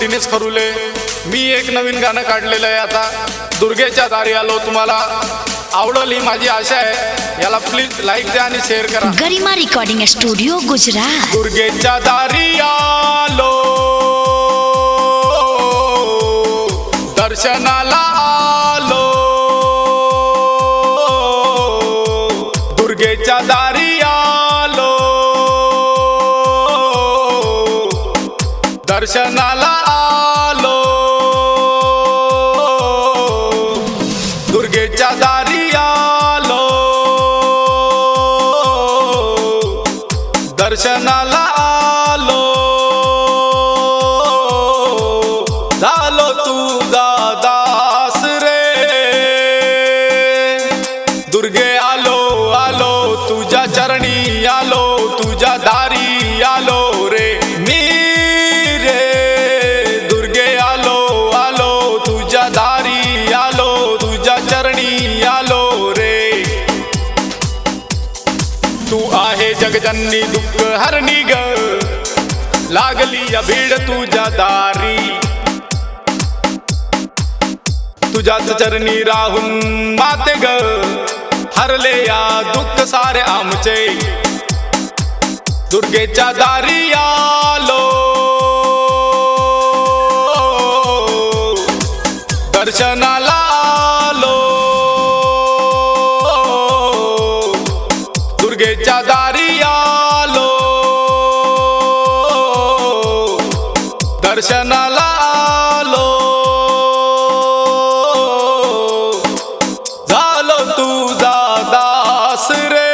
दिनेश खरुले। मी एक नवीन गाणं काढलेलं आहे आता, दुर्गेच्या दारी आलो। तुम्हाला आवडेल ही माझी आशा आहे। याला प्लीज लाईक द्या आणि शेअर करा। गरिमा रिकॉर्डिंग स्टुडिओ गुजरात। दुर्गेच्या दारी आलो, दर्शनाला आलो। दुर्गेच्या दारी आलो, दर्शनाला आलो। दुर्गेच्या दारी आलो, दर्शनाला आलो। झालो तुझा दास रे, दुर्गे आलो आलो तुझ्या चरणी आलो, तुझ्या दारी आलो रे मी रे। दुर्गे आलो आलो तुझ्या दारी आलो, तुझ्या चरणी आलो रे। तू आहे जगजननी दुःख हरणी ग, लागली या भीड तुझ्या दारी। तुझ्याच चरणी राहून माते ग, हरले या दुःख सारे आमचे। दुर्गेच्या दारी आलो, दर्शनाला आलो। दुर्गेच्या दारी आलो, दर्शनाला आलो। झालो तुझा दास रे,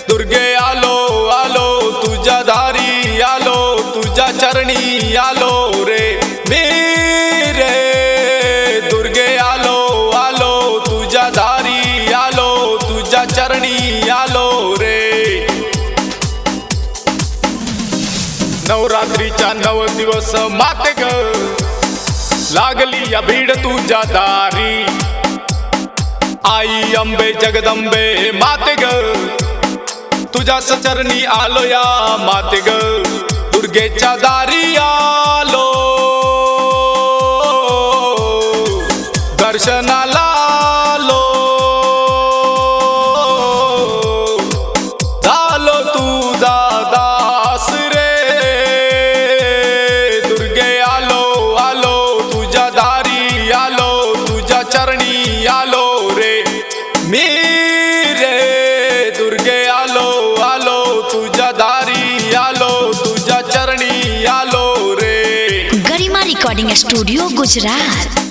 दुर्गे आलो आलो तुझ्या दारी आलो, तुझ्या चरणी आलो रे मी रे। दुर्गे आलो आलो तुझ्या दारी आलो, तुझ्या चरणी आलो रे। नवरात्रीच्या 9 दिवस माते ग, लागली या भीड तुझ्या दारी। आई अंबे जगदंबे माते ग, तुझ्या चरणी आलो या माते ग। दुर्गेच्या दारी आलो, दर्शनाला आलो। झालो तुझा दास रे, दुर्गे आलो आलो तुझ्या दारी आलो, तुझ्या चरणी आलो रे मी रे। दुर्गे आलो आलो तुझ्या दारी आलो, तुझ्या चरणी आलो रे। गरिमा रिकॉर्डिंग स्टुडिओ गुजरात।